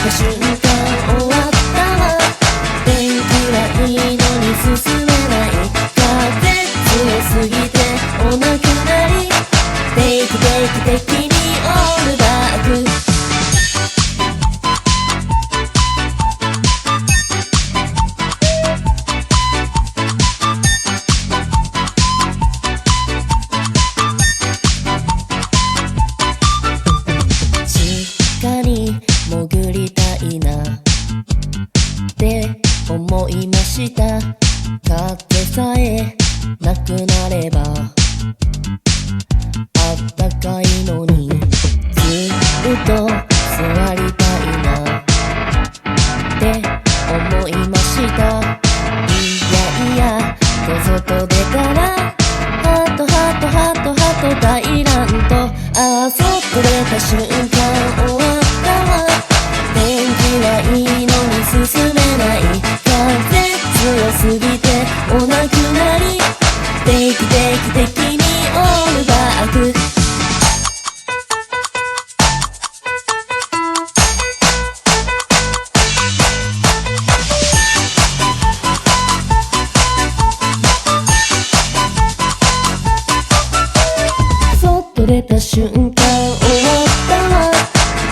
た瞬間終わったわ。天気はいいのに進めない。風強すぎてお亡くなり。定期的にオールバック。潜りたいなって思いました。風さえなくなればあったかいのに、ずっと座りたいなって思いました。いや外出たらハト大乱闘。そっと出た瞬間終わったわ。天気はいいのに進めない。風強すぎてお亡くなり。定期的にオールバック。そっと出た瞬間終わったわ。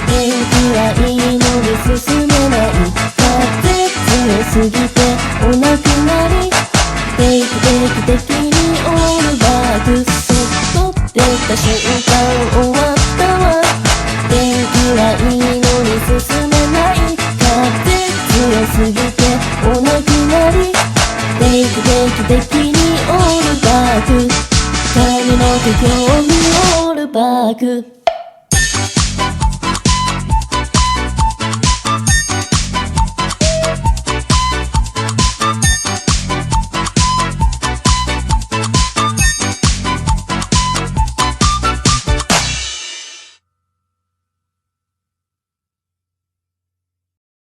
天気はいいのに進めない。風強すぎてお亡くなり。定期的にオールバック。そっと出た瞬間